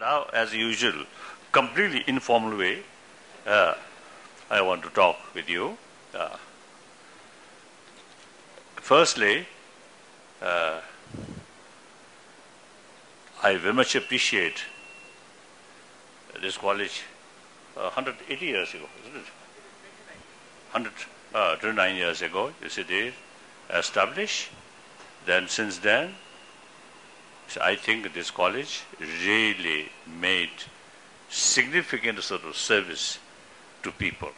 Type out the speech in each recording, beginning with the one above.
Now, as usual, completely informal way, I want to talk with you. Firstly, I very much appreciate this college 180 years ago, isn't it? 129 years ago, you see, they established. Then since then, I think this college really made significant sort of service to people,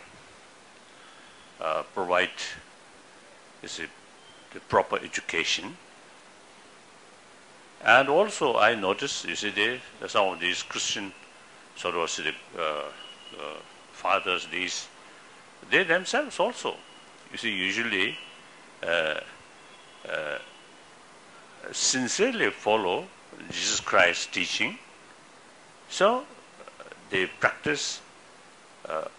provide the proper education. And also I noticed, you see, some of these Christian sort of fathers, they themselves also, you see, usually sincerely follow Jesus Christ's teaching. So they practice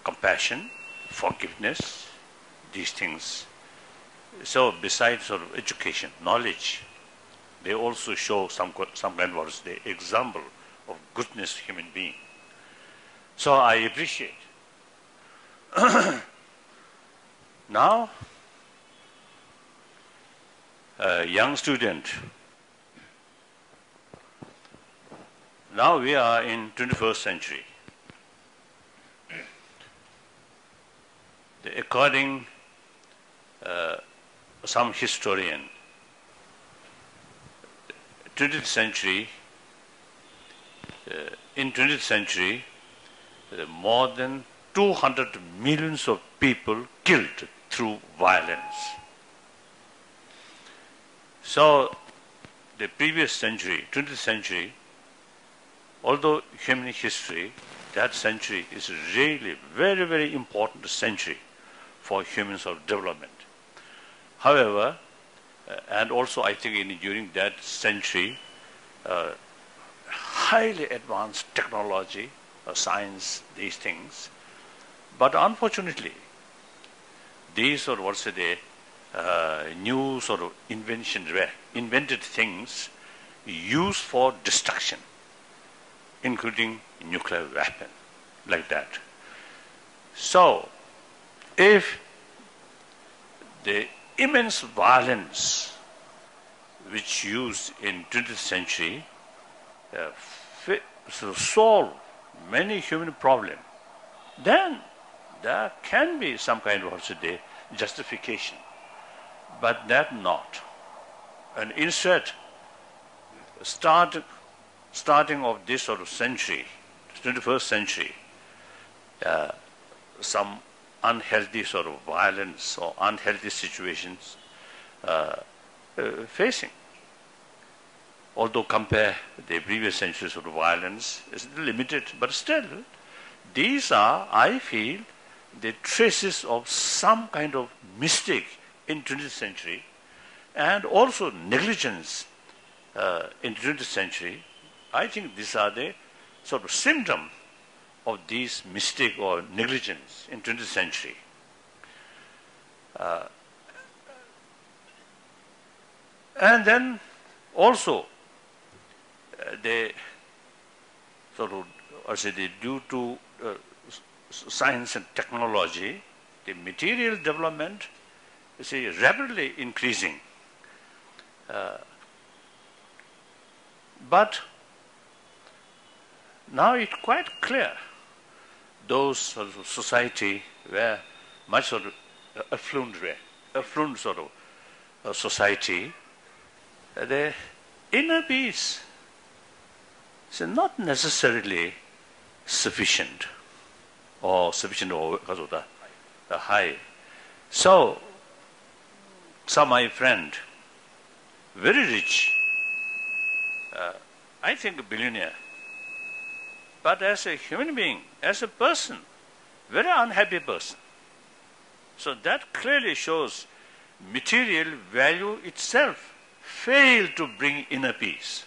compassion, forgiveness, these things. So besides sort of education, knowledge, they also show some kind of the example of goodness human being. So I appreciate. Now, a young student. Now we are in 21st century. According some historian, 20th century, in 20th century, more than 200 millions of people killed through violence. So the previous century, 20th century, although human history, that century is really very, very important century for human sort of development. However, and also I think during that century, highly advanced technology, science, these things. But unfortunately, these sort of new sort of invented things used for destruction, including nuclear weapon, like that. So, if the immense violence which used in 20th century solve many human problems, then there can be some kind of justification, but that not. And instead, starting of this sort of century, 21st century, some unhealthy sort of violence or unhealthy situations facing. Although compare the previous century sort of violence is limited, but still, these are, I feel, the traces of some kind of mistake in 20th century and also negligence in 20th century. I think these are the sort of symptom of these mistake or negligence in 20th century. And then also they sort of, due to science and technology, the material development is rapidly increasing. But now it's quite clear those sort of society where much sort of affluent sort of society, the inner peace is not necessarily sufficient or because of the high. So, some my friend, very rich, I think a billionaire, but as a human being, as a person, very unhappy person. So that clearly shows material value itself failed to bring inner peace.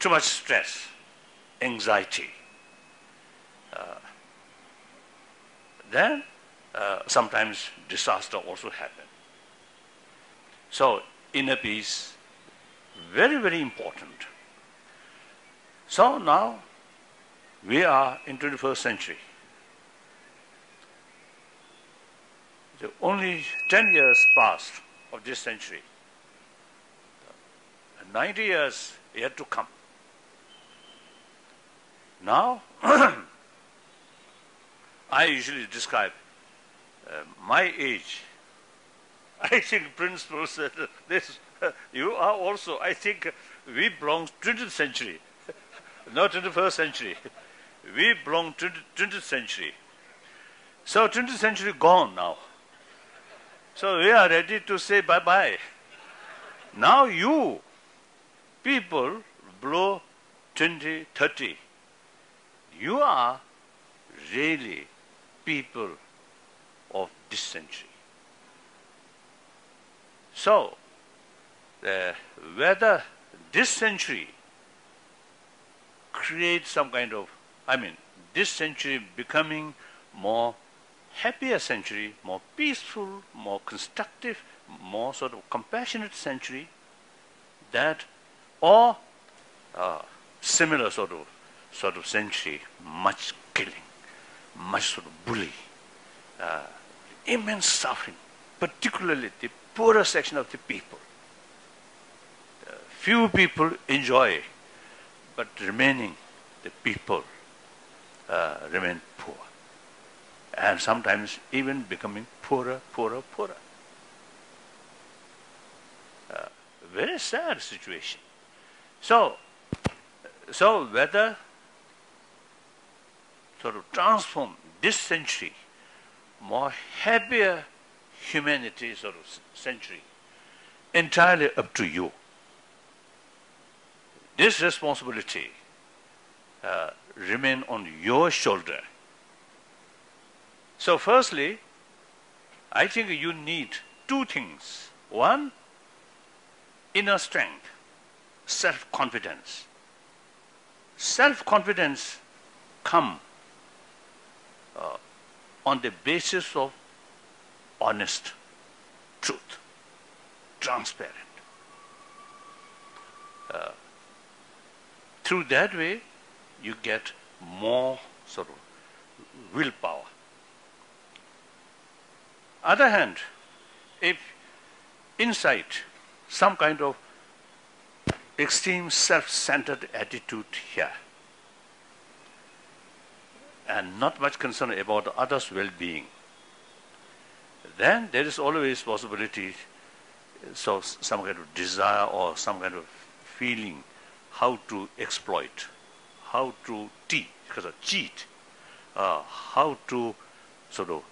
Too much stress, anxiety. Then sometimes disaster also happen. So inner peace, very, very important. So now we are in 21st century. So only 10 years passed of this century. 90 years yet to come. Now, I usually describe my age. I think principal said this. You are also, I think, we belong to 20th century, not 21st century. We belong to 20th century. So 20th century gone now. So we are ready to say bye-bye. Now you people below 20, 30, you are really people of this century. So, whether this century creates some kind of, this century becoming more happier century, more peaceful, more constructive, more sort of compassionate century, that or similar sort of century, much killing, much sort of bully, immense suffering, particularly the poorer section of the people. Few people enjoy, but remaining the people remain poor, and sometimes even becoming poorer. Very sad situation. So whether sort of transform this century, more happier humanity sort of century, entirely up to you. This responsibility remain on your shoulder. So firstly, I think you need two things. One, inner strength, self-confidence. Self-confidence comes on the basis of honest truth, transparent. Through that way, you get more sort of willpower. Other hand, if inside some kind of extreme self-centered attitude here, and not much concern about others' well-being, then there is always possibility, so some kind of desire or some kind of feeling how to exploit, how to cheat, how to sort of,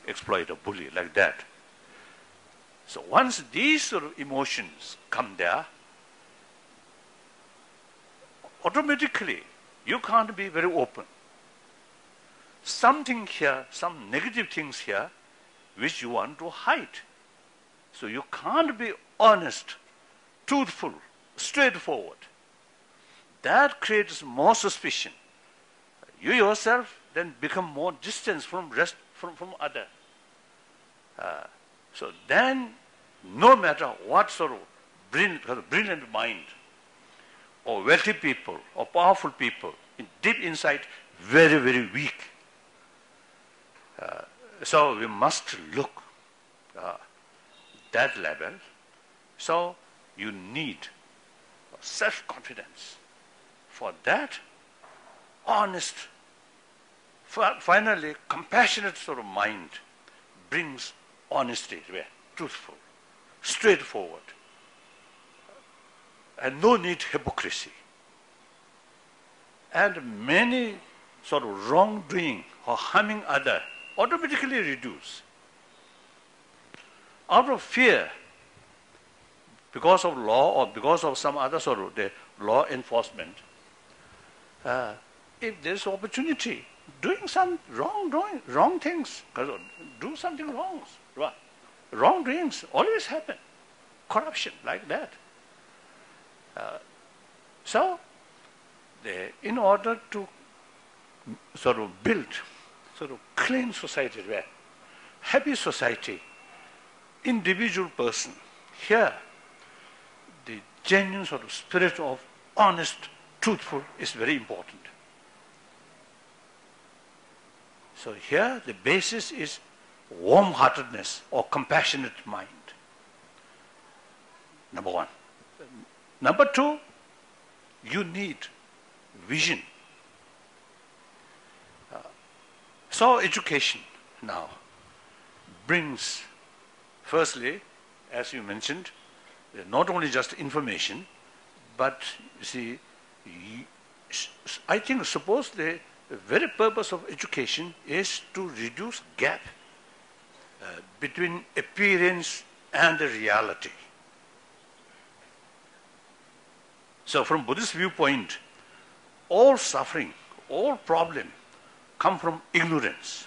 exploit a bully like that. So once these sort of emotions come there, automatically you can't be very open. Something here, some negative things here, which you want to hide. So you can't be honest, truthful, straightforward. That creates more suspicion. You yourself then become more distant from other. So then, no matter what sort of brilliant mind, or wealthy people, or powerful people, deep inside, very, very weak. So we must look that level. So you need self-confidence. For that, honest, finally, compassionate sort of mind brings honesty, truthful, straightforward, and no need hypocrisy. And many sort of wrongdoing or harming other automatically reduce. Out of fear, because of law or because of some other sort of the law enforcement, if there is opportunity, doing some wrong things, do something wrong. Wrongdoings always happen. Corruption, like that. So, in order to sort of build sort of clean society, happy society, individual person, here, the genuine sort of spirit of honest, truthful is very important. So here the basis is warm-heartedness or compassionate mind. Number one. Number two, you need vision. So education now brings, firstly, as you mentioned, not only just information, but you see, I think suppose the very purpose of education is to reduce gap between appearance and the reality. So from Buddhist viewpoint, all suffering, all problem come from ignorance.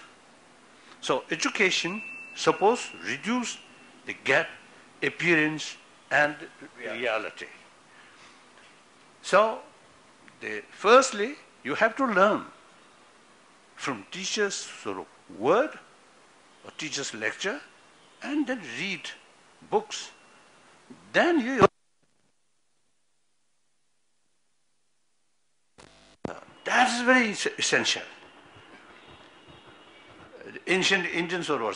So education, suppose, reduce the gap, appearance and reality. So, firstly, you have to learn from teacher's sort of word or teacher's lecture, and then read books. Then you... That is very essential. Ancient Indian sort of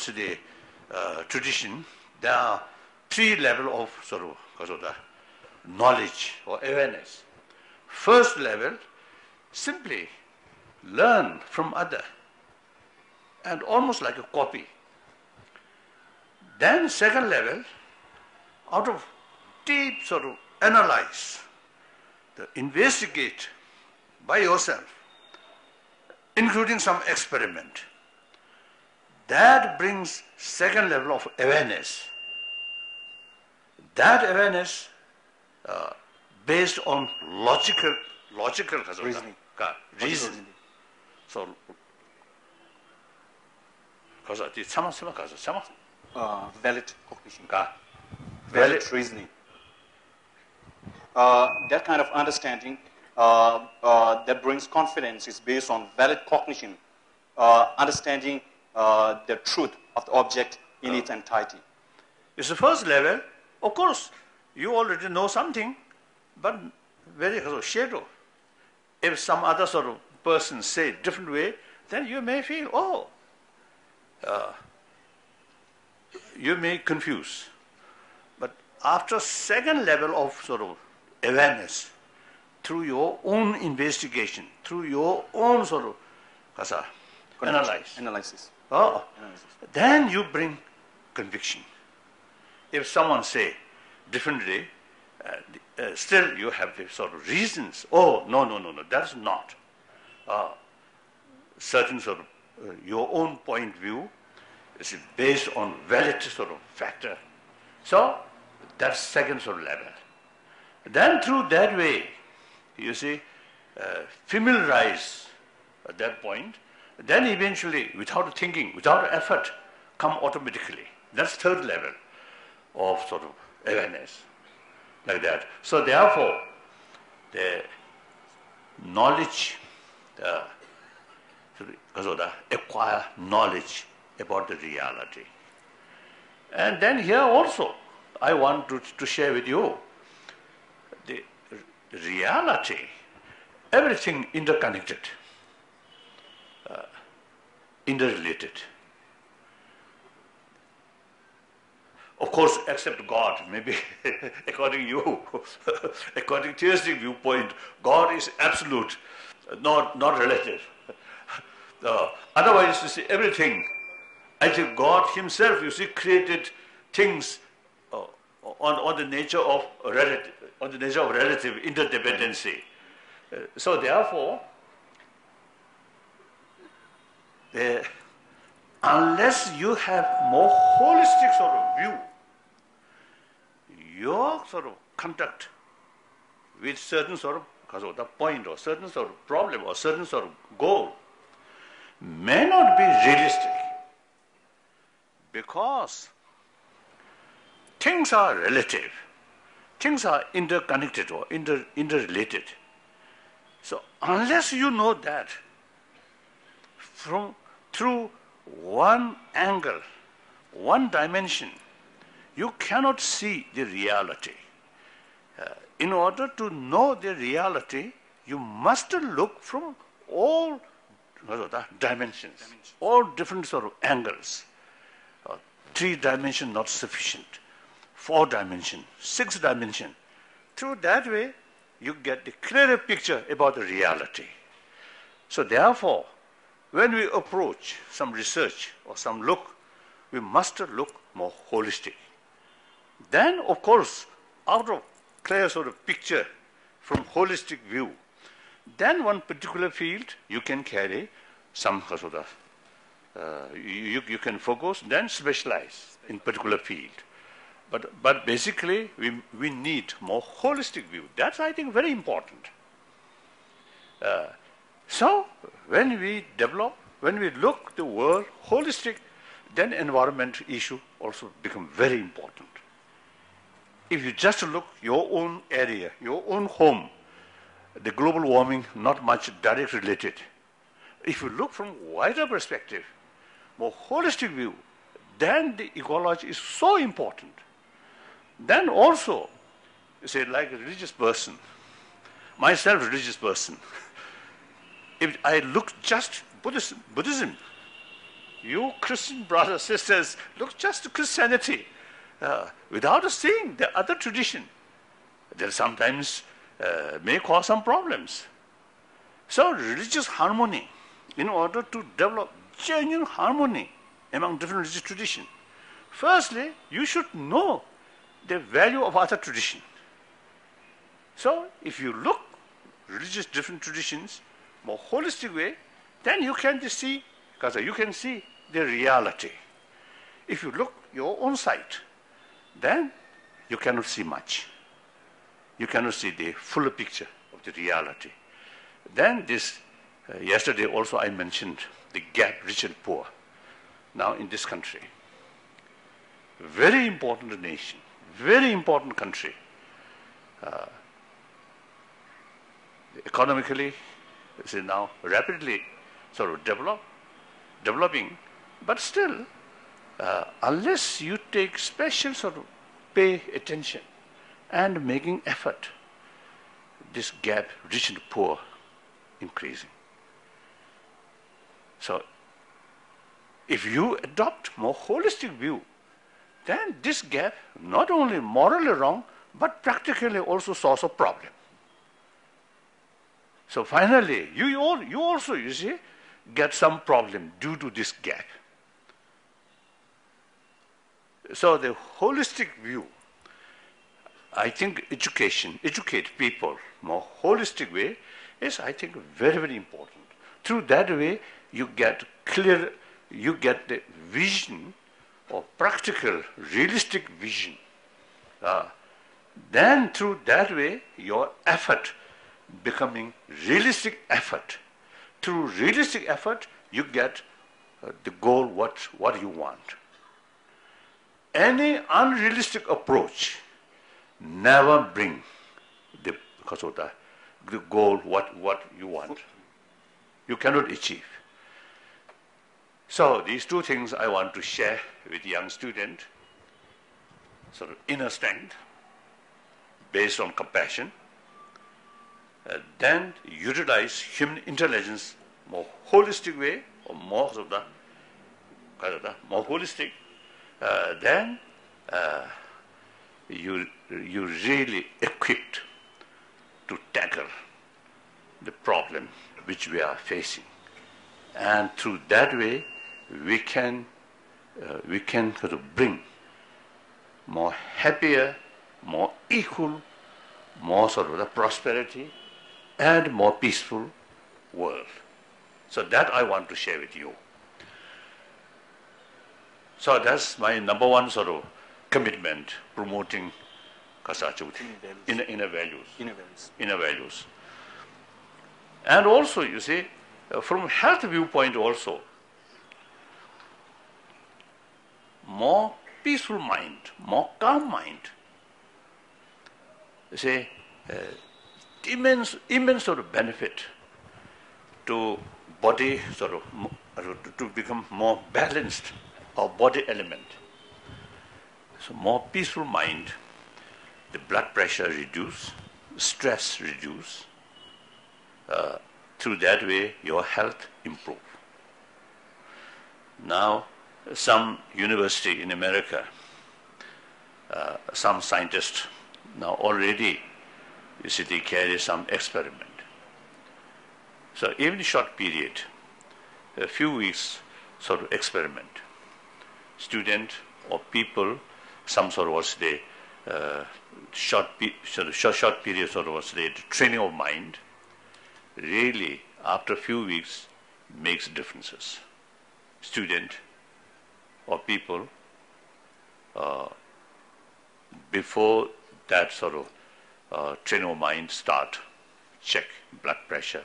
tradition, there are three levels of sort of knowledge or awareness. First level, simply learn from other and almost like a copy. Then second level, out of deep sort of analyze, investigate by yourself, including some experiment. That brings second level of awareness. That awareness based on logical reasoning. So, valid cognition. Valid reasoning. That kind of understanding that brings confidence is based on valid cognition, understanding the truth of the object in its entirety. It's the first level. Of course, you already know something, but very shadow. If some other sort of person say different way, then you may feel, you may confuse. But after second level of sort of awareness, through your own investigation, through your own sort of analysis. Then you bring conviction. If someone say differently, still you have the sort of reasons. No, that's not. Certain sort of your own point of view is based on valid sort of factor. So that's second sort of level. Then through that way, you see, familiarize at that point, then eventually, without thinking, without effort, come automatically. That's third level of sort of awareness, like that. So therefore, the knowledge, acquire knowledge about the reality. And then here also, I want to share with you the reality, everything interconnected, interrelated. Of course, except God, maybe according to you, according to theistic viewpoint, God is absolute, not relative. Otherwise, you see, everything, I think God himself, you see, created things on the nature of relative interdependency. So therefore, unless you have more holistic sort of view, your sort of conduct with certain sort of the point or certain sort of problem or certain sort of goal may not be realistic, because things are relative, things are interconnected or interrelated. So unless you know that through one angle, one dimension, you cannot see the reality. In order to know the reality, you must look from all dimensions, all different sort of angles. 3-dimension not sufficient, 4-dimension, 6-dimension. Through that way, you get the clearer picture about the reality. So therefore, when we approach some research or some look, we must look more holistic. Then, of course, out of clear sort of picture from holistic view, then one particular field you can carry some sort of, you can focus, then specialize in particular field. But basically, we need more holistic view. That's, I think, very important. So, when we develop, when we look the world holistic, then environmental issue also become very important. If you just look your own area, your own home, the global warming not much direct related. If you look from wider perspective, more holistic view, then the ecology is so important. Then also, you say like a religious person, myself a religious person, if I look just Buddhism, you Christian brothers, sisters, look just to Christianity, without seeing the other tradition, there sometimes may cause some problems. So religious harmony, in order to develop genuine harmony among different religious traditions, firstly, you should know the value of other tradition. So if you look religious different traditions more holistic way, then you can just see, because you can see the reality. If you look your own side, then you cannot see much. You cannot see the fuller picture of the reality. Then this, yesterday also I mentioned the gap rich and poor. Now in this country, very important nation, very important country. Economically, it's now rapidly sort of developing, but still, unless you take special sort of pay attention and making effort, this gap, rich and poor, increasing. So, if you adopt more holistic view, then this gap not only morally wrong, but practically also source of problem. So finally, you also, you see, get some problem due to this gap. So the holistic view, I think educate people more holistic way is, I think, very, very important. Through that way, you get clear, you get the vision or practical, realistic vision. Then through that way, your effort becoming realistic effort. Through realistic effort, you get the goal, what you want. Any unrealistic approach never bring the goal, what you want. You cannot achieve. So these two things I want to share with young student, sort of inner strength, based on compassion, then utilize human intelligence more holistic way, or more holistic, then you really equipped to tackle the problem which we are facing, and through that way we can sort of bring more happier, more equal, more sort of the prosperity, and more peaceful world. So that I want to share with you. So that's my number one sort of commitment, promoting Kasachuti, inner values. And also, you see, from health viewpoint also, more peaceful mind, more calm mind, you see, immense sort of benefit to body sort of, to become more balanced, our body element. So more peaceful mind, the blood pressure reduce, stress reduce. Through that way, your health improve. Now, some university in America, some scientists now already, you see, they carry some experiment. So even short period, a few weeks sort of experiment, student or people, some sort of what's the short period sort of what's the training of mind, really after a few weeks makes differences. Student or people, before that sort of training of mind start, check blood pressure,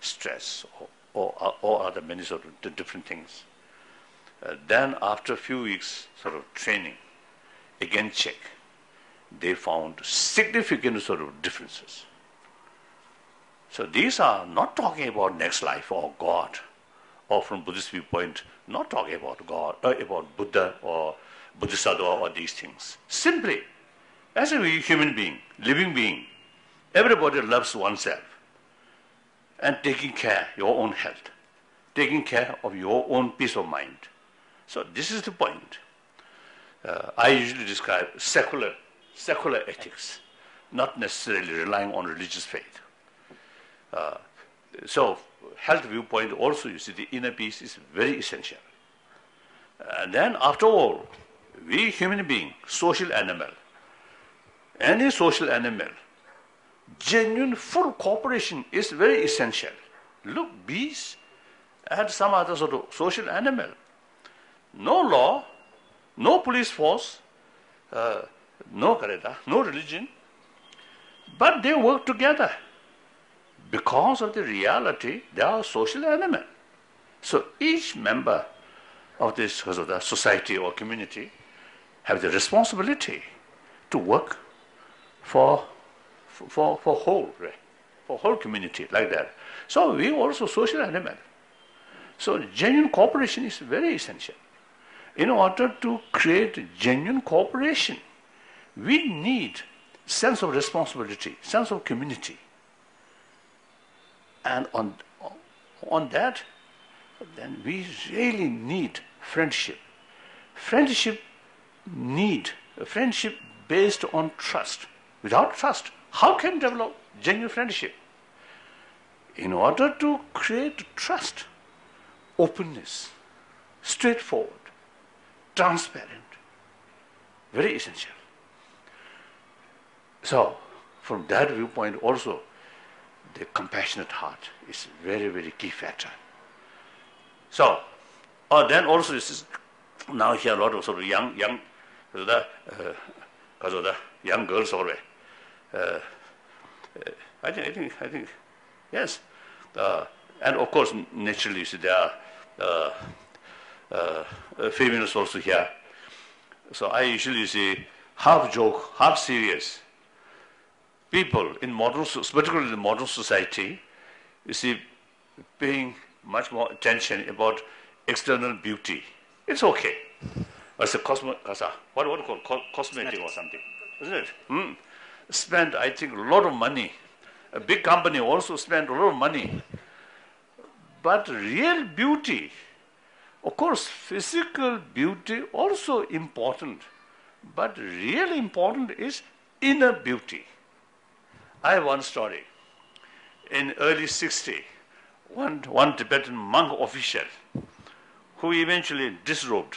stress, or other many sort of different things. Then after a few weeks sort of training, again check. They found significant sort of differences. So these are not talking about next life or God, or from Buddhist viewpoint, not talking about God, about Buddha or Bodhisattva or these things. Simply, as a human being, living being, everybody loves oneself and taking care of your own health, taking care of your own peace of mind. So this is the point. I usually describe secular ethics, not necessarily relying on religious faith. So health viewpoint also, you see, the inner peace is very essential. And then after all, we human being, social animal, any social animal, genuine full cooperation is very essential. Look, bees and some other sort of social animal. No law, no police force, no kareta, no religion, but they work together. Because of the reality, they are a social animal. So each member of this sort of the society or community have the responsibility to work for whole, right? For whole community like that. So we also social animal. So genuine cooperation is very essential. In order to create genuine cooperation, we need sense of responsibility, sense of community. And on that, then we really need friendship. Friendship based on trust. Without trust, how can you develop genuine friendship? In order to create trust, openness, straightforward, transparent, very essential. So, from that viewpoint also, the compassionate heart is very, very key factor. So, then also this is now here a lot of sort of young girls already. I think, yes. And of course, naturally, you see, there are feminists also here. So I usually see half joke, half serious. People in particularly in the modern society, you see, paying much more attention about external beauty. It's okay. It's a what do you call cosmetic or something, isn't it? Spend, I think, a lot of money. A big company also spend a lot of money. But real beauty, of course, physical beauty also important. But really important is inner beauty. I have one story. In early 60, one Tibetan monk official who eventually disrobed.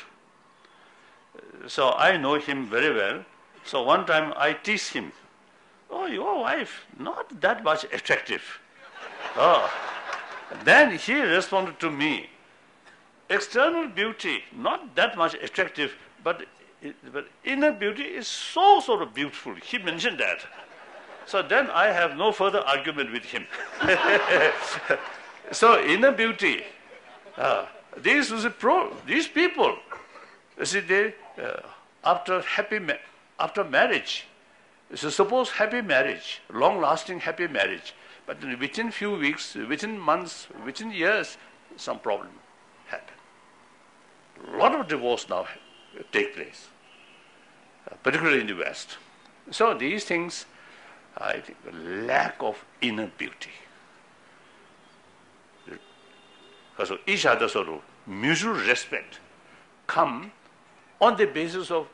So I know him very well. So one time I teased him, "Oh, your wife, not that much attractive." Oh. Then he responded to me, "External beauty, not that much attractive, but inner beauty is so sort of beautiful." He mentioned that. So then I have no further argument with him. So inner beauty, these people, you see, they after marriage, so suppose happy marriage, long-lasting happy marriage, but then within few weeks, within months, within years, some problem happen. A lot of divorce now take place, particularly in the West. So these things, I think, lack of inner beauty. So each other sort of mutual respect come on the basis of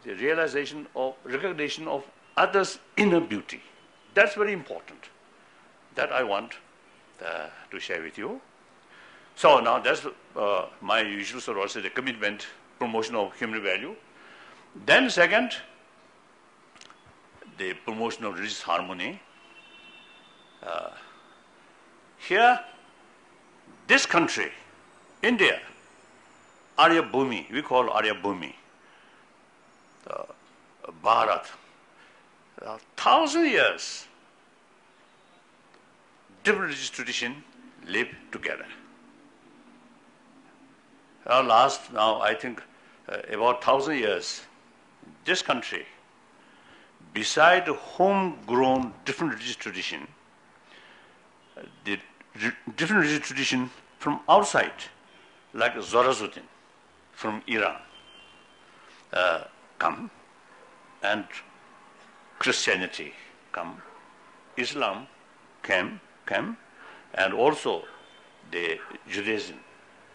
the realization of recognition of others' inner beauty. That's very important. That I want to share with you. So now that's my usual sort of also the commitment, promotion of human value. Then second, the promotion of religious harmony. Here, this country, India, Arya Bhumi, we call Arya Bhumi, Bharat, 1,000 years, different religious traditions live together. Now I think about 1,000 years, this country, beside homegrown different religious tradition, the different religious tradition from outside, like Zoroastrian from Iran, come, and Christianity come, Islam came, and also the Judaism.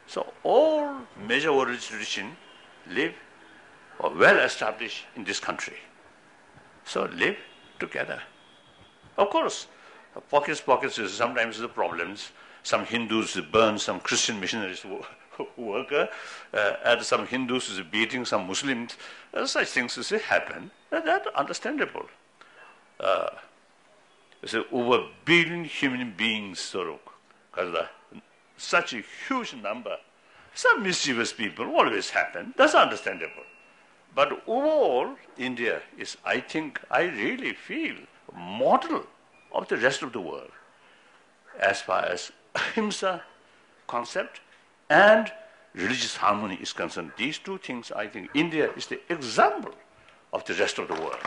So all major religious traditions live or well established in this country. So live together. Of course, pockets is sometimes the problems. Some Hindus burn some Christian missionaries work, and some Hindus is beating some Muslims. Such things happen. That's understandable. So over 1 billion human beings, sort of, because such a huge number, some mischievous people always happen. That's understandable. But overall, India is, I think, I really feel, a model of the rest of the world as far as ahimsa concept and religious harmony is concerned. These two things, I think, India is the example of the rest of the world.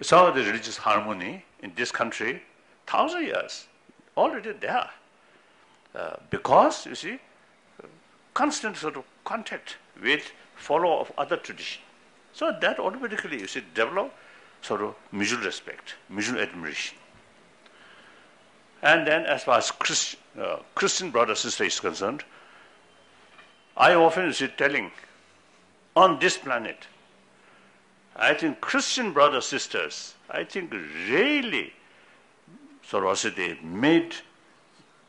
So the religious harmony in this country, 1,000 years, already there. Because, you see, constant sort of contact with follower of other tradition. So that automatically, you see, develop sort of mutual respect, mutual admiration. And then as far as Christian brother sister is concerned, I often see telling, on this planet, I think Christian brothers sisters, I think really sort of say they made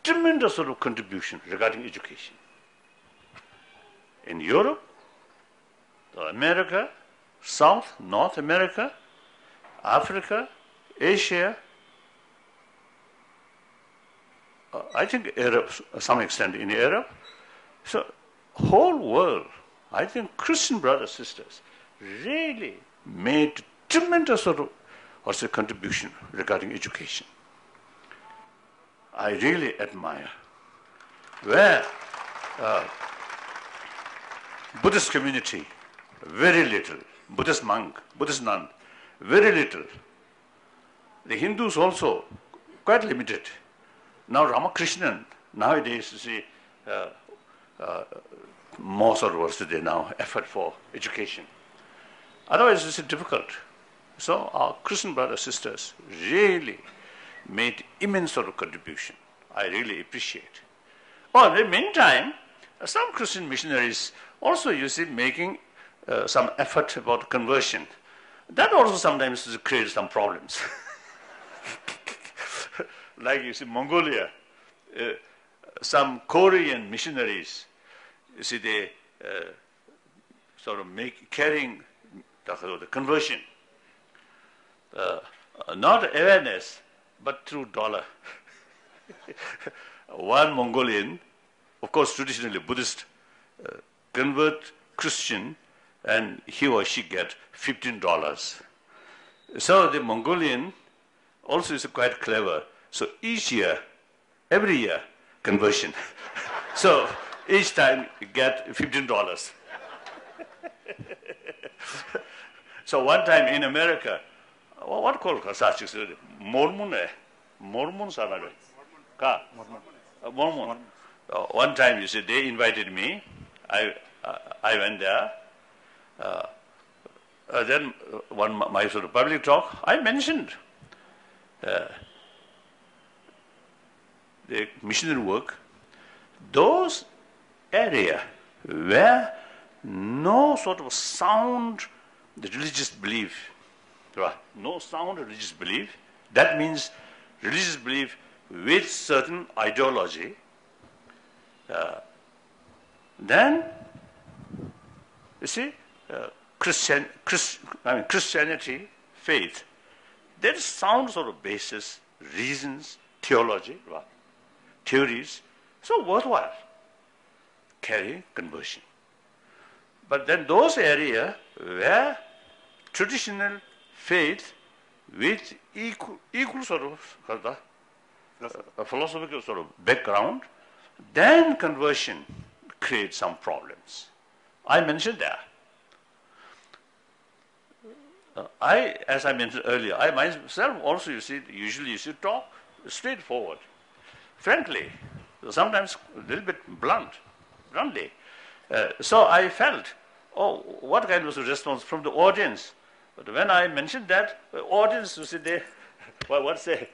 tremendous sort of contribution regarding education. In Europe, America, South, North America, Africa, Asia, I think Europe, to some extent in Europe. So whole world, I think Christian brothers sisters really made tremendous sort of also contribution regarding education. I really admire where Buddhist community, very little, Buddhist monk, Buddhist nun, very little. The Hindus also quite limited. Now Ramakrishnan, nowadays you see more sort of what's today now, effort for education. Otherwise it's difficult. So our Christian brothers sisters really made immense sort of contribution. I really appreciate. Well, in the meantime, some Christian missionaries also, you see, making some effort about conversion. That also sometimes creates some problems. Like you see, Mongolia, some Korean missionaries, you see, they sort of carrying the conversion. Not awareness, but through dollar. One Mongolian, of course traditionally Buddhist, convert Christian, and he or she get $15. So the Mongolian also is quite clever. So each year, every year, conversion. So each time you get $15. So one time in America, what called Mormon? Mormons are Mormon. One time, you see, they invited me. I went there. Then my sort of public talk, I mentioned the missionary work. Those area where no sort of sound religious belief, no sound religious belief, that means religious belief with certain ideology, then, you see, Christianity, faith, there is sound sort of basis, reasons, theology, theories, so worthwhile carry conversion. But then those areas where traditional faith with equal sort of philosophical sort of background, then conversion creates some problems. I mentioned that. As I mentioned earlier, I myself also, you see, usually you see talk straightforward, frankly, sometimes a little bit bluntly. So I felt, oh, what kind of response from the audience? But when I mentioned that, the audience, you see, what's that?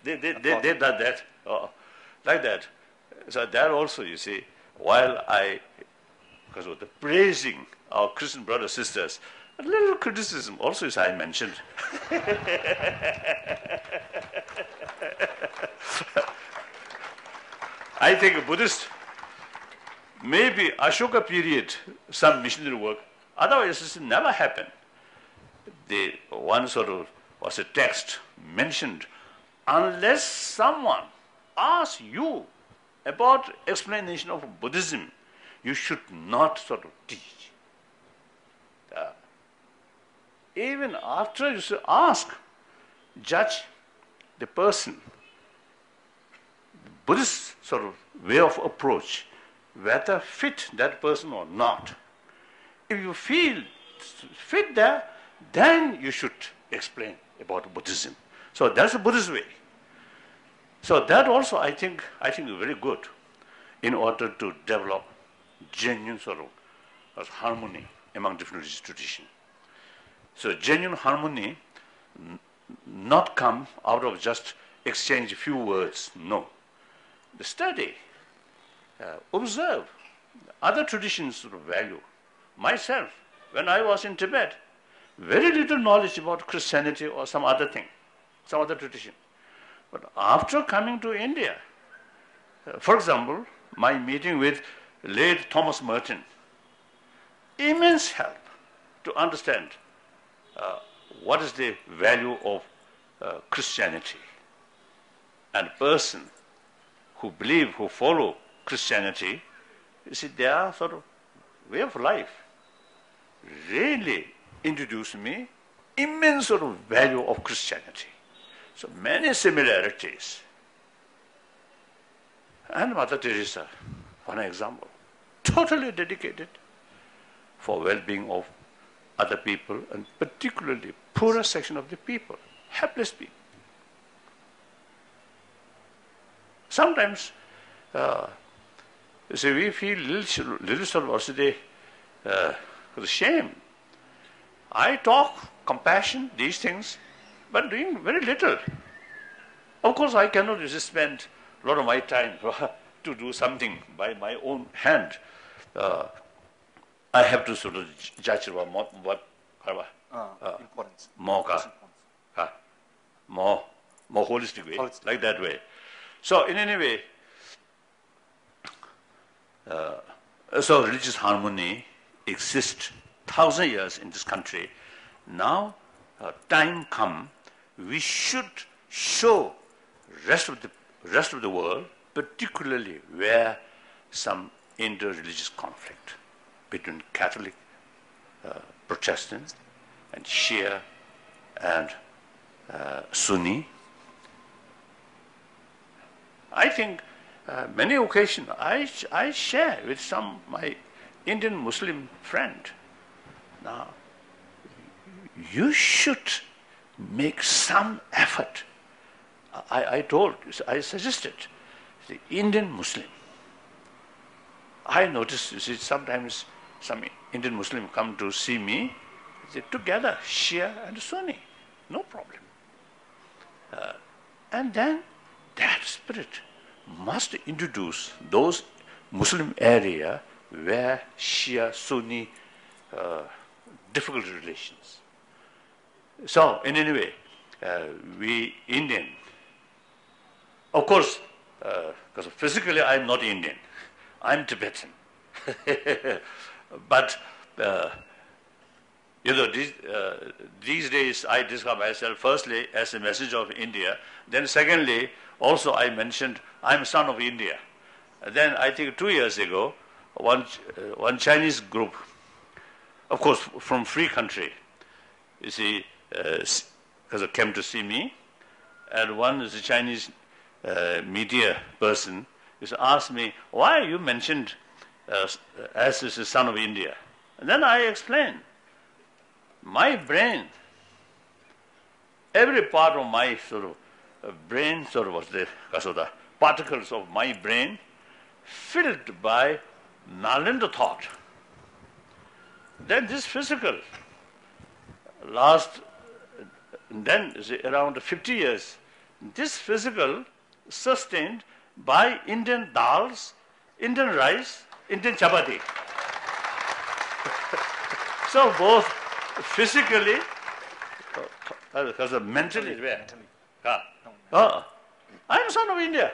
They did that, like that. So that also, you see, while because of the praising our Christian brothers sisters, a little criticism also, as I mentioned. I think a Buddhist, maybe Ashoka period, some missionary work, otherwise this never happened. The one sort of was a text mentioned, unless someone asks you about explanation of Buddhism, you should not sort of teach. Even after you should ask, judge the person, the Buddhist sort of way of approach, whether fit that person or not. If you feel fit there, then you should explain about Buddhism. So that's the Buddhist way. So that also I think is very good in order to develop genuine sort of harmony among different religious traditions. So genuine harmony not come out of just exchange a few words, no. The study, observe other traditions sort of value. Myself, when I was in Tibet, very little knowledge about Christianity or some other thing, some other tradition. But after coming to India, for example, my meeting with late Thomas Merton, immense help to understand what is the value of Christianity. And a person who believe, who follow Christianity, you see, their sort of way of life really introduced me immense sort of value of Christianity. So many similarities. And Mother Teresa, one example, totally dedicated for well-being of other people, and particularly poorer section of the people, helpless people. Sometimes, you see, we feel little sort of also the shame. I talk compassion, these things, but doing very little. Of course, I cannot just spend a lot of my time to do something by my own hand. I have to sort of judge about what importance. More holistic way, like that way. So in any way, so religious harmony exists 1,000 years in this country. Now, time come, we should show rest of the world, particularly where some inter-religious conflict between Catholic, Protestant, and Shia, and Sunni. I think many occasions I share with some my Indian Muslim friend. Now, you should make some effort. I suggested, the Indian Muslim. I notice, you see, sometimes some Indian Muslim come to see me, they together, Shia and Sunni, no problem. And then that spirit must introduce those Muslim area where Shia, Sunni, difficult relations. So, in any way, we Indian, of course, because physically I'm not Indian, I'm Tibetan. But, you know, these days I describe myself firstly as a message of India, then secondly, also I mentioned I'm son of India. Then I think 2 years ago, one Chinese group, of course from free country, you see, because they came to see me, and one is a Chinese media person, is asked me, why you mentioned as is a son of India? And then I explained, my brain, every part of my sort of brain, sort of was the particles of my brain filled by Nalanda thought. Then this physical, then around 50 years, this physical sustained by Indian dals, Indian rice, Indian chapati. So both physically, because mentally, I'm son of India.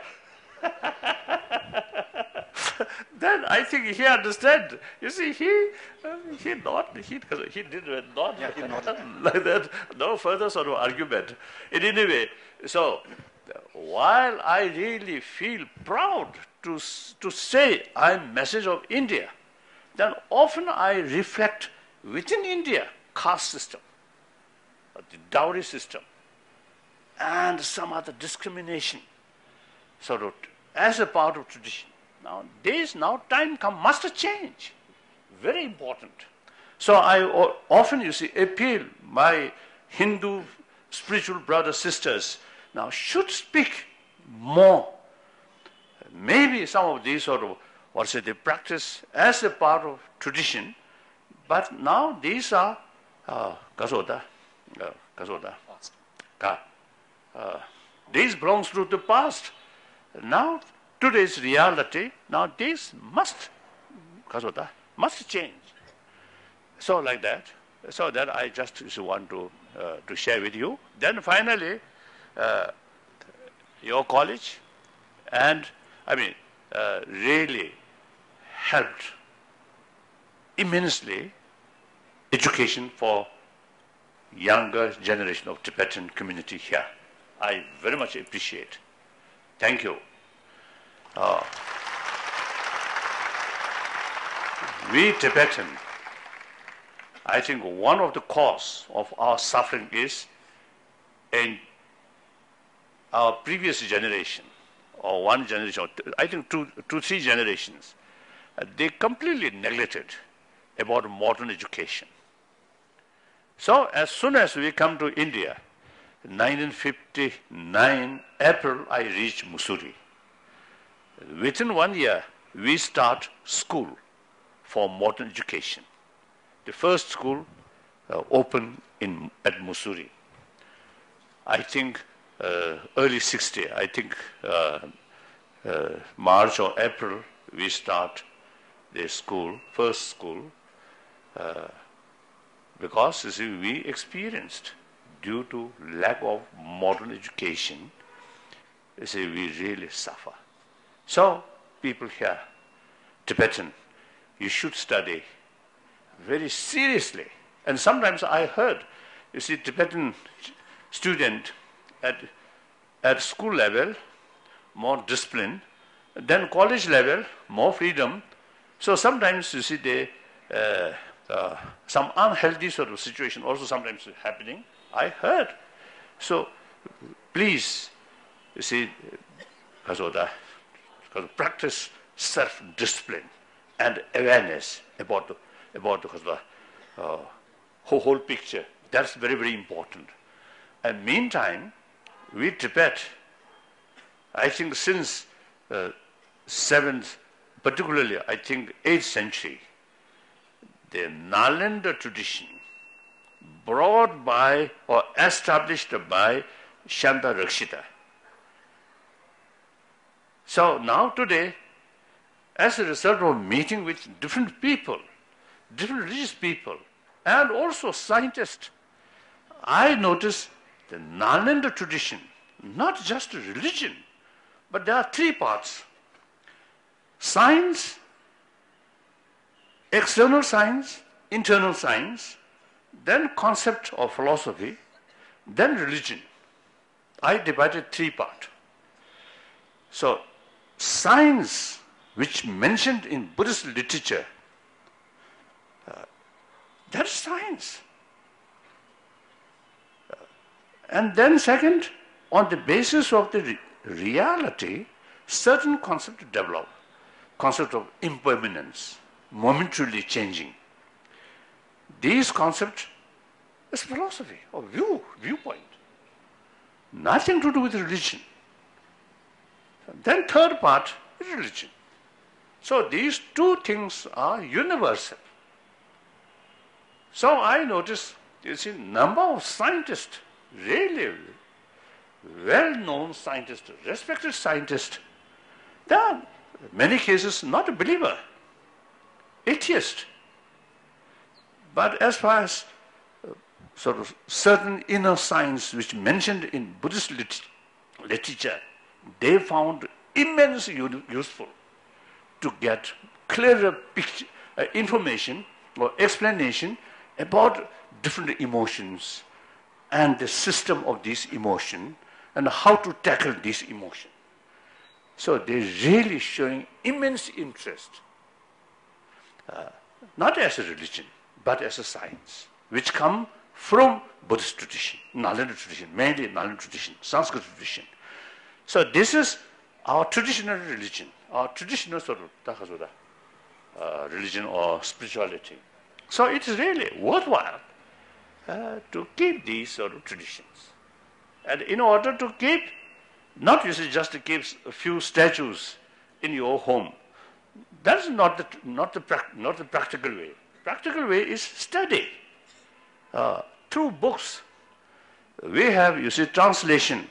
Then I think he understand. You see, he did not like that. No further sort of argument. In any way, so while I really feel proud to say I'm message of India, then often I reflect within India caste system, the dowry system, and some other discrimination, sort of as a part of tradition. Now time must change. Very important. So I often, you see, appeal my Hindu spiritual brothers, sisters, now should speak more. Maybe some of these sort of, they practice as a part of tradition, but now these are these belongs to the past. Now today's reality, now this must change. So like that, so that I just want to share with you. Then finally, your college, and really helped immensely education for younger generation of Tibetan community here. I very much appreciate. Thank you. We Tibetan, I think one of the cause of our suffering is in our previous generation, or one generation, I think two, three generations, they completely neglected about modern education. So as soon as we come to India, 1959, April, I reached Mussoorie. Within 1 year, we start school for modern education. The first school opened at Mussoorie. I think early 60, I think March or April, we start the school, first school, because you see, we experienced, due to lack of modern education, you see, we really suffer. So people here, Tibetan, you should study very seriously. And sometimes I heard, you see, Tibetan student at school level, more discipline, then college level, more freedom. So sometimes, you see, some unhealthy sort of situation also sometimes happening. I heard. So please, you see, because practice self-discipline and awareness about the whole picture. That's very, very important. And meantime, we Tibet, I think since 7th, particularly I think 8th century, the Nalanda tradition brought by or established by Shanta Rakshita. So now today, as a result of meeting with different people, different religious people, and also scientists, I notice the Nalanda tradition, not just a religion, but there are three parts. Science, external science, internal science, then concept of philosophy, then religion. I divided three parts. So, science, which mentioned in Buddhist literature, that's science. And then second, on the basis of the reality, certain concepts develop. Concept of impermanence, momentarily changing. These concepts is philosophy or viewpoint. Nothing to do with religion. Then third part is religion. So these two things are universal. So I notice, you see, number of scientists, really well-known scientists, respected scientists, they are in many cases not a believer, atheist. But as far as sort of certain inner science which mentioned in Buddhist literature, they found immensely useful to get clearer information or explanation about different emotions and the system of these emotions and how to tackle these emotions. So they're really showing immense interest, not as a religion, but as a science, which come from Buddhist tradition, Nalanda tradition, mainly Nalanda tradition, Sanskrit tradition. So this is our traditional religion, our traditional sort of religion or spirituality. So it is really worthwhile to keep these sort of traditions. And in order to keep, not usually just to keep a few statues in your home, that's not the practical way. Practical way is study. Through books, we have, you see, translation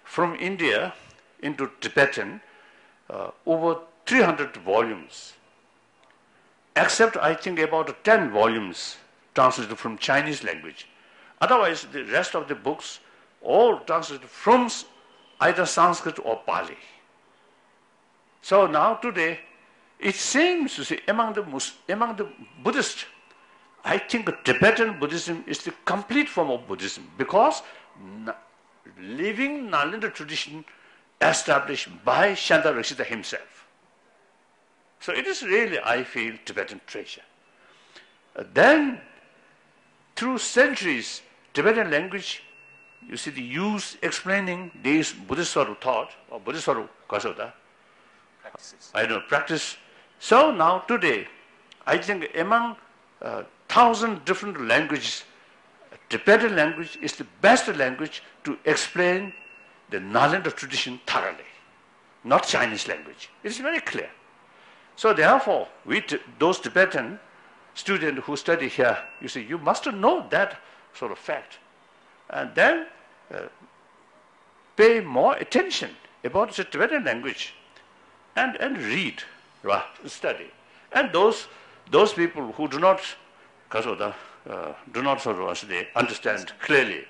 from India into Tibetan, over 300 volumes, except I think about 10 volumes translated from Chinese language. Otherwise, the rest of the books all translated from either Sanskrit or Pali. So now today, it seems to see among the Buddhists, I think Tibetan Buddhism is the complete form of Buddhism because living Nalanda tradition established by Shanta Rakshita himself. So it is really, I feel, Tibetan treasure. Then, through centuries, Tibetan language, you see the use explaining these Buddhist sort of thought, or Buddhist sort of kasota, practice. So now today, I think among 1,000 different languages, Tibetan language is the best language to explain the Nalanda tradition thoroughly, not Chinese language. It's very clear. So therefore, those Tibetan students who study here, you see, you must know that sort of fact. And then pay more attention about the Tibetan language and read, study. And those people who do not understand clearly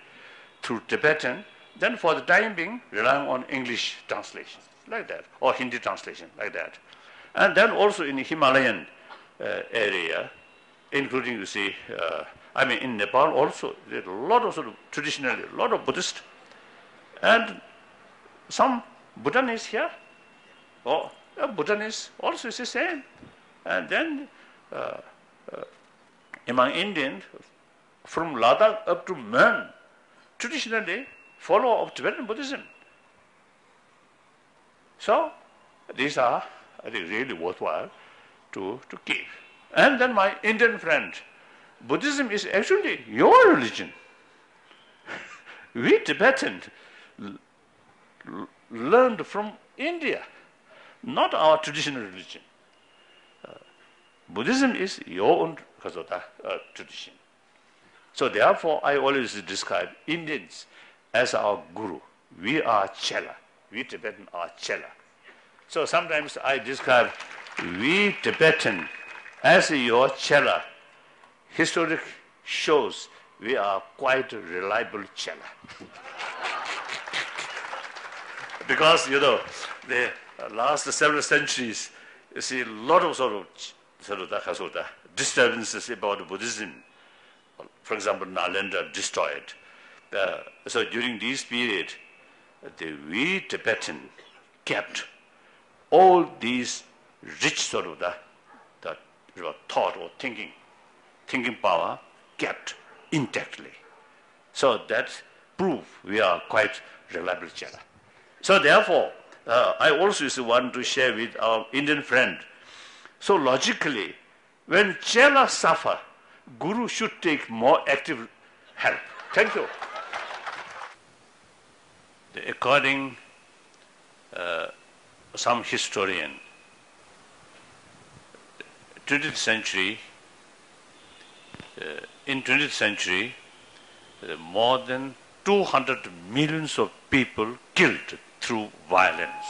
through Tibetan, then for the time being, relying on English translation, like that, or Hindi translation, like that. And then also in the Himalayan area, including, you see, in Nepal also, there's a lot of traditionally, a lot of Buddhists, and some Bhutanese here, or Bhutanese also is the same. And then among Indians, from Ladakh up to Man, traditionally follower of Tibetan Buddhism. So these are, I think, really worthwhile to keep. And then my Indian friend, Buddhism is actually your religion. We Tibetans learned from India. not our traditional religion. Buddhism is your own tradition. So therefore, I always describe Indians as our guru. We are Chela. We Tibetan are Chela. So sometimes I describe we Tibetan as your Chela. Historic shows we are quite a reliable Chela. Because, the last several centuries, you see a lot of disturbances about Buddhism. For example, Nalanda destroyed. So during this period, we Tibetan kept all these rich the thought or thinking power kept intactly. So that proves we are quite reliable Chela. So therefore, I also used to want to share with our Indian friend. So logically, when Chela suffer, Guru should take more active help. Thank you. According some historian, 20th century, in 20th century, more than 200 millions of people killed through violence.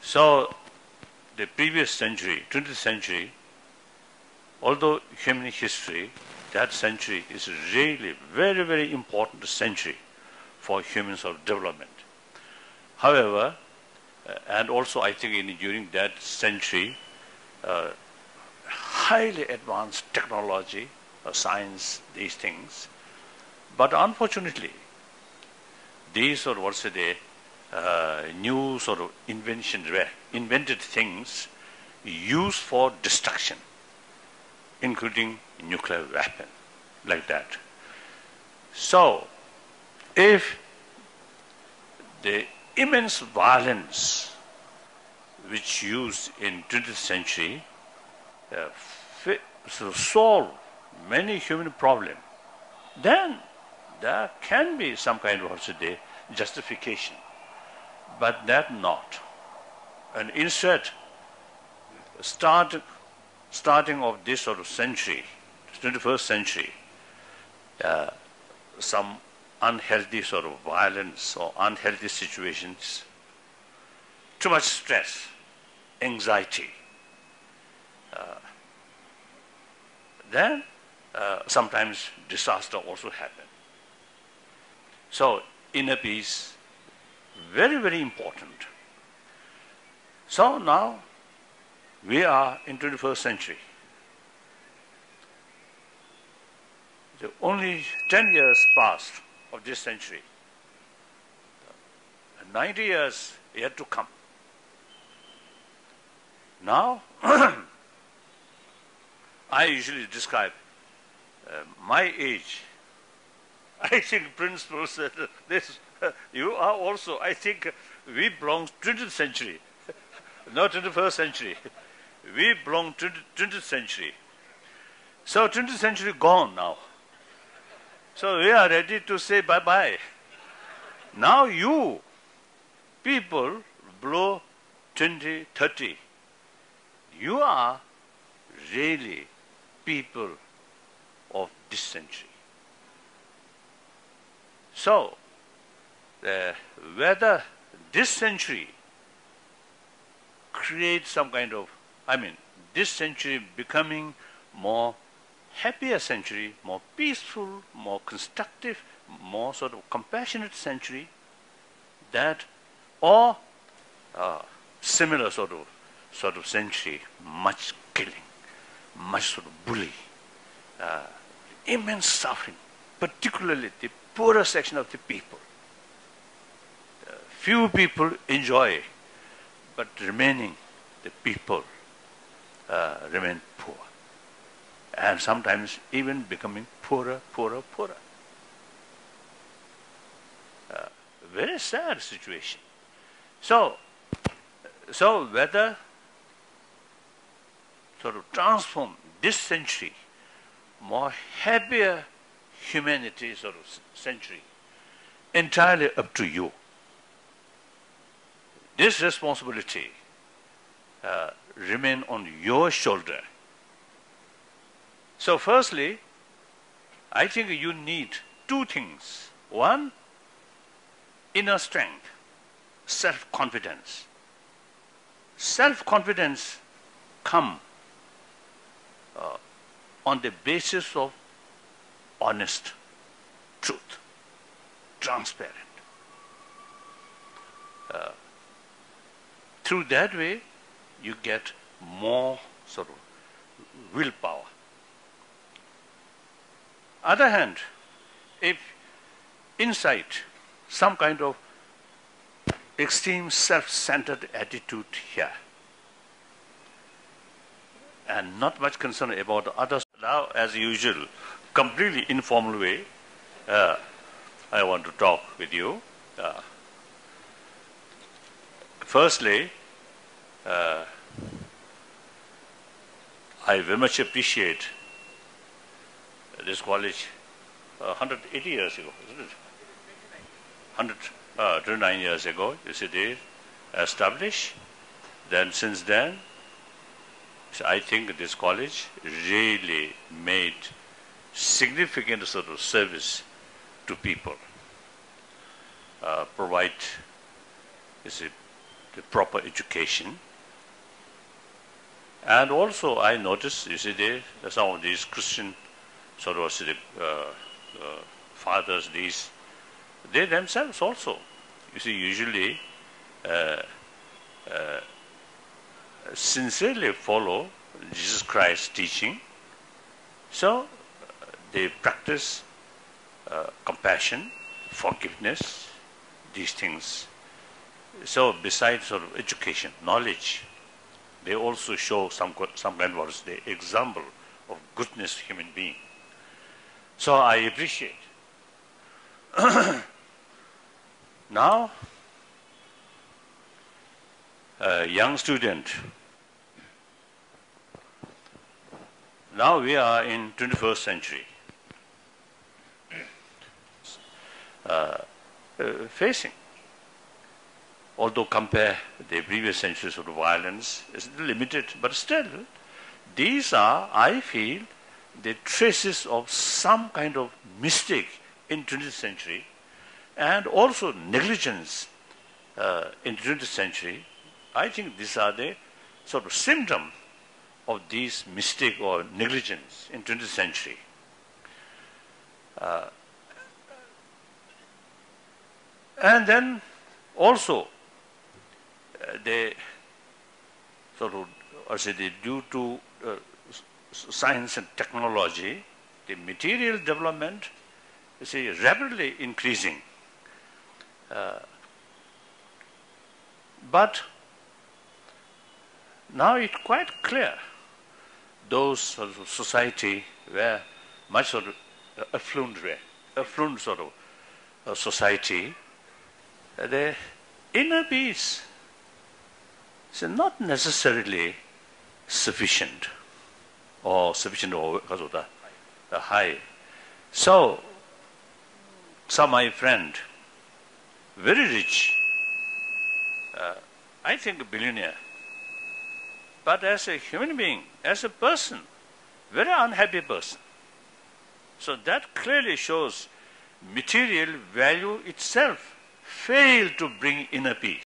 So the previous century, 20th century, although human history, that century is really very, very important century for humans of development. However, and also I think during that century, highly advanced technology, science, these things. But unfortunately, these new sort of invented things used for destruction, including nuclear weapon, like that. So, if the immense violence which used in 20th century solve many human problems, then there can be some kind of justification, but that not. And instead, starting of this sort of century, 21st century, some unhealthy sort of violence or unhealthy situations, too much stress, anxiety, then sometimes disaster also happen. So inner peace, very, very important. So now we are in 21st century. The only 10 years passed of this century. 90 years yet to come. Now, I usually describe my age. I think Principal said this. You are also, I think, we belong to 20th century, not 21st century. We belong to 20th century. So 20th century gone now. So we are ready to say bye-bye. Now you, people below 2030, you are really people of this century. So, whether this century creates some kind of, this century becoming more happier century, more peaceful, more constructive, more sort of compassionate century, that or similar sort of century, much killing, much sort of bully, immense suffering, particularly the poorer section of the people. Few people enjoy, but remaining the people remain poor. And sometimes even becoming poorer. Very sad situation. So whether sort of transform this century, more happier humanity sort of century, entirely up to you. this responsibility remain on your shoulder. So firstly, I think you need two things. One, inner strength, self-confidence. Self-confidence comes on the basis of honest truth, transparent. Through that way, you get more sort of willpower. Other hand, if inside some kind of extreme self-centered attitude here, and not much concern about others. Now, as usual, completely informal way, I want to talk with you. Firstly, I very much appreciate this college 180 years ago, isn't it? 129 years ago, you see, they established. Then since then, I think this college really made significant sort of service to people, provide the proper education. And also I noticed, you see, some of these Christian sort of fathers, they themselves also, you see, usually sincerely follow Jesus Christ's teaching. So they practice compassion, forgiveness, these things. So besides sort of education, knowledge, they also show some kind of the example of goodness human being. So I appreciate. Now, a young student. Now we are in 21st century. Facing, although compare the previous centuries of violence, is limited, but still, these are, I feel, the traces of some kind of mistake in 20th century, and also negligence in 20th century. I think these are the sort of symptom of these mistake or negligence in 20th century. And then also they sort of, or say, due to science and technology, the material development is rapidly increasing. But now it's quite clear those sort of society where much sort of affluent sort of society, the inner peace is not necessarily sufficient or because of the high. So, some my friend, very rich, I think a billionaire, but as a human being, as a person, very unhappy person. So that clearly shows material value itself failed to bring inner peace.